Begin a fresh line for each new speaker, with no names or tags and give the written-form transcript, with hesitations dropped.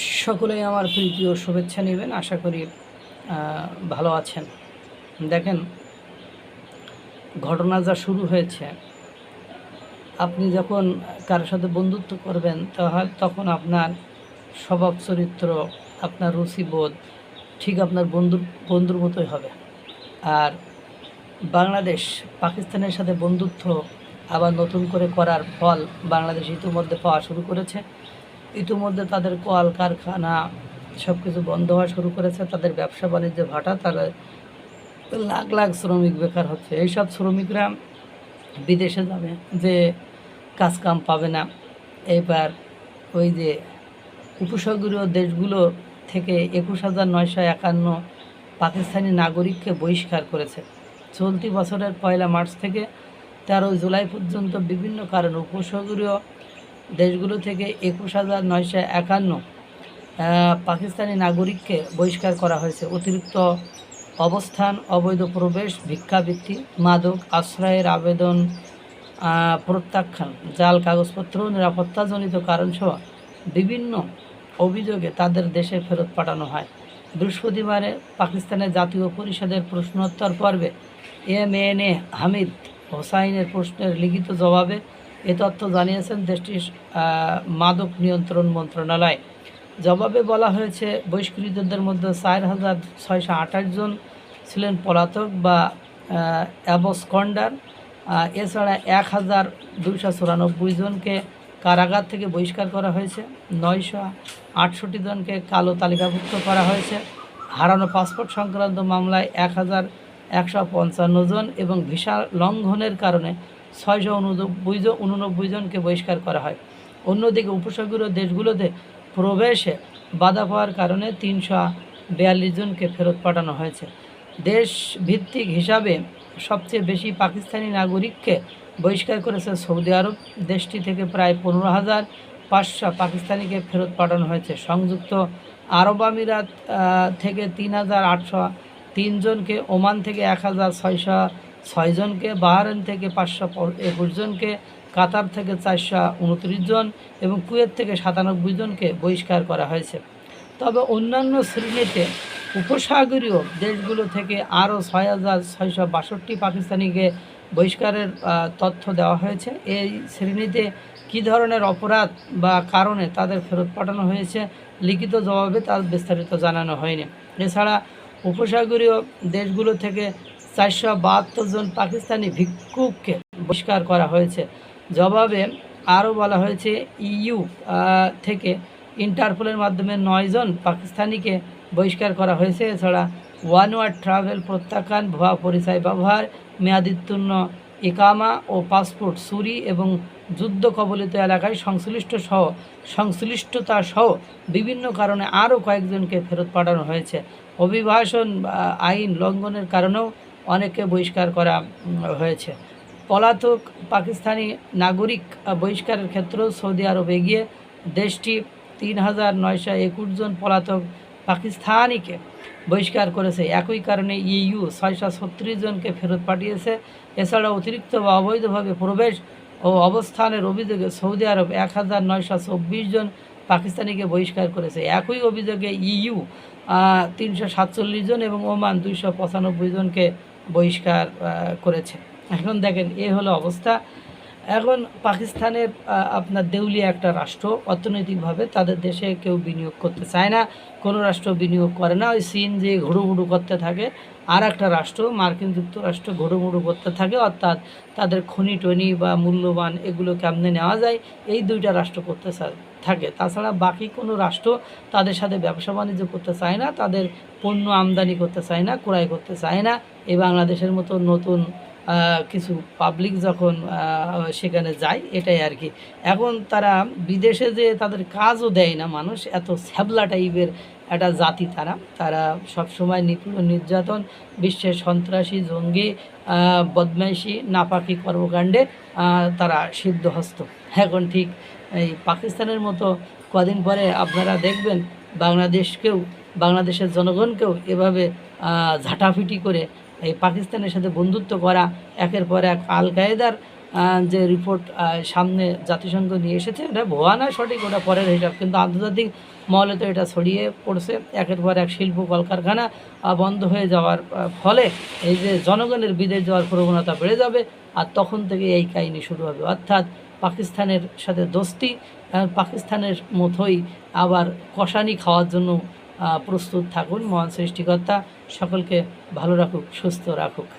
সকলেই আমার প্রীতি ও শুভেচ্ছা নেবেন। আশা করি ভালো আছেন। দেখেন, ঘটনা যা শুরু হয়েছে, আপনি যখন কারোর সাথে বন্ধুত্ব করবেন তখন আপনার স্বভাব চরিত্র, আপনার রুচিবোধ ঠিক আপনার বন্ধুর মতোই হবে। আর বাংলাদেশ পাকিস্তানের সাথে বন্ধুত্ব আবার নতুন করে করার ফল বাংলাদেশ ইতিমধ্যে পাওয়া শুরু করেছে। ইতিমধ্যে তাদের কল কারখানা সব কিছু বন্ধ হওয়া শুরু করেছে। তাদের ব্যবসা বাণিজ্য ভাটা, তারা লাখ লাখ শ্রমিক বেকার হচ্ছে। এইসব শ্রমিকরা বিদেশে যাবে, যে কাজ কাম পাবে না। এবার ওই যে উপসাগরীয় দেশগুলো থেকে ২১,৯৫১ পাকিস্তানি নাগরিককে বহিষ্কার করেছে। চলতি বছরের ১ মার্চ থেকে ১৩ জুলাই পর্যন্ত বিভিন্ন কারণে উপসাগরীয় দেশগুলো থেকে ২১,৯৫১ পাকিস্তানি নাগরিককে বহিষ্কার করা হয়েছে। অতিরিক্ত অবস্থান, অবৈধ প্রবেশ, ভিক্ষাবৃত্তি, মাদক আশ্রয়ের আবেদন প্রত্যাখ্যান, জাল কাগজপত্র, নিরাপত্তাজনিত কারণসহ বিভিন্ন অভিযোগে তাদের দেশে ফেরত পাঠানো হয়। বৃহস্পতিবারে পাকিস্তানের জাতীয় পরিষদের প্রশ্নোত্তর পর্বে এমএনএ হামিদ হোসাইনের প্রশ্নের লিখিত জবাবে এ তথ্য জানিয়েছেন দেশটির মাদক নিয়ন্ত্রণ মন্ত্রণালয়। জবাবে বলা হয়েছে, বহিষ্কৃতদের মধ্যে ৪,৬২৮ জন ছিলেন পলাতক বা অ্যাবসকন্ডার। এছাড়া ১,২৯৪ জনকে কারাগার থেকে বহিষ্কার করা হয়েছে। ৯৬৮ জনকে কালো তালিকাভুক্ত করা হয়েছে। হারানো পাসপোর্ট সংক্রান্ত মামলায় ১,১৫৫ জন এবং ভিসা লঙ্ঘনের কারণে ৬৮৯ জনকে বহিষ্কার করা হয়। অন্যদিকে উপসাগরীয় দেশগুলোতে প্রবেশে বাধা পাওয়ার কারণে ৩৪২ জনকে ফেরত পাঠানো হয়েছে। দেশ ভিত্তিক হিসাবে সবচেয়ে বেশি পাকিস্তানি নাগরিককে বহিষ্কার করেছে সৌদি আরব। দেশটি থেকে প্রায় ১৫,৫০০ পাকিস্তানিকে ফেরত পাঠানো হয়েছে। সংযুক্ত আরব আমিরাত থেকে ৩,৮০৩ জনকে, ওমান থেকে ১,৬০৬ জনকে, বাহরাইন থেকে ৫২১ জনকে, কাতার থেকে ৪২৯ জন এবং কুয়েত থেকে ৯৭ জনকে বহিষ্কার করা হয়েছে। তবে অন্যান্য শ্রেণীতে উপসাগরীয় দেশগুলো থেকে আরও ৬,৬৬২ পাকিস্তানিকে বহিষ্কারের তথ্য দেওয়া হয়েছে। এই শ্রেণীতে কী ধরনের অপরাধ বা কারণে তাদের ফেরত পাঠানো হয়েছে লিখিত জবাবে তার বিস্তারিত জানানো হয়নি। এছাড়া উপসাগরীয় দেশগুলো থেকে ৪৭২ জন পাকিস্তানি ভিক্ষুককে বহিষ্কার করা হয়েছে। জবাবে আরও বলা হয়েছে, ইইউ থেকে ইন্টারপোলের মাধ্যমে ৯ জন পাকিস্তানিকে বহিষ্কার করা হয়েছে। এছাড়া ওয়ান ওয়ার্ড ট্রাভেল প্রত্যাখ্যান, ভুয়া পরিচয় ব্যবহার, মেয়াদোত্তীর্ণ ইকামা ও পাসপোর্ট চুরি এবং যুদ্ধ কবলিত এলাকায় সংশ্লিষ্টতা সহ বিভিন্ন কারণে আরও কয়েকজনকে ফেরত পাঠানো হয়েছে। অভিবাসন আইন লঙ্ঘনের কারণেও অনেককে বহিষ্কার করা হয়েছে। পলাতক পাকিস্তানি নাগরিক বহিষ্কারের ক্ষেত্রেও সৌদি আরব এগিয়ে। দেশটি ৩,৯২১ জন পলাতক পাকিস্তানিকে বহিষ্কার করেছে। একই কারণে ইইউ ৬৩৬ জনকে ফেরত পাঠিয়েছে। এছাড়া অতিরিক্ত বা অবৈধভাবে প্রবেশ ও অবস্থানের অভিযোগে সৌদি আরব ১,৯২৪ জন পাকিস্তানিকে বহিষ্কার করেছে। একই অভিযোগে ইইউ ৩৪৭ জন এবং ওমান ২৯৫ জনকে বহিষ্কার করেছে। এখন দেখেন, এ হলো অবস্থা। এখন পাকিস্তানের আপনার দেউলিয়া একটা রাষ্ট্র, অর্থনৈতিকভাবে তাদের দেশে কেউ বিনিয়োগ করতে চায় না, কোনো রাষ্ট্র বিনিয়োগ করে না। ওই চীন যে ঘুরুঘুরু করতে থাকে, আর একটা রাষ্ট্র মার্কিন যুক্তরাষ্ট্র ঘুরুঘুরু করতে থাকে, অর্থাৎ তাদের খনি টনি বা মূল্যবান এগুলো কেমনে নেওয়া যায়, এই দুইটা রাষ্ট্র করতে থাকে। তাছাড়া বাকি কোনো রাষ্ট্র তাদের সাথে ব্যবসা বাণিজ্য করতে চায় না, তাদের পণ্য আমদানি করতে চায় না, ক্রয় করতে চায় না। এই বাংলাদেশের মতো নতুন কিছু পাবলিক যখন সেখানে যায়, এটাই আর কি। এখন তারা বিদেশে যে তাদের কাজও দেয় না, মানুষ এত ছ্যাবলা টাইপের একটা জাতি। তারা সবসময় নিপীড়ন, নির্যাতন, বিশ্বের সন্ত্রাসী, জঙ্গি, বদমাইশি, নাপাকি কর্মকাণ্ডে তারা সিদ্ধহস্ত। এখন ঠিক এই পাকিস্তানের মতো কদিন পরে আপনারা দেখবেন বাংলাদেশের জনগণকেও এভাবে ঝাঁটাফিটি করে এই পাকিস্তানের সাথে বন্ধুত্ব করা, একের পর এক আল কায়েদার যে রিপোর্ট সামনে জাতিসংঘ নিয়ে এসেছে, এটা ভুয়া না সঠিক, ওটা পরের হিসাব, কিন্তু আন্তর্জাতিক মহলে তো এটা ছড়িয়ে পড়ছে। একের পর এক শিল্প কলকারখানা বন্ধ হয়ে যাওয়ার ফলে এই যে জনগণের বিদেশ যাওয়ার প্রবণতা বেড়ে যাবে, আর তখন থেকে এই কাহিনী শুরু হবে। অর্থাৎ পাকিস্তানের সাথে দোস্তি, পাকিস্তানের মতোই আবার কষানি খাওয়ার জন্য প্রস্তুত থাকুন। মহান সৃষ্টিকর্তা সকলকে ভালো রাখুক, সুস্থ রাখুক।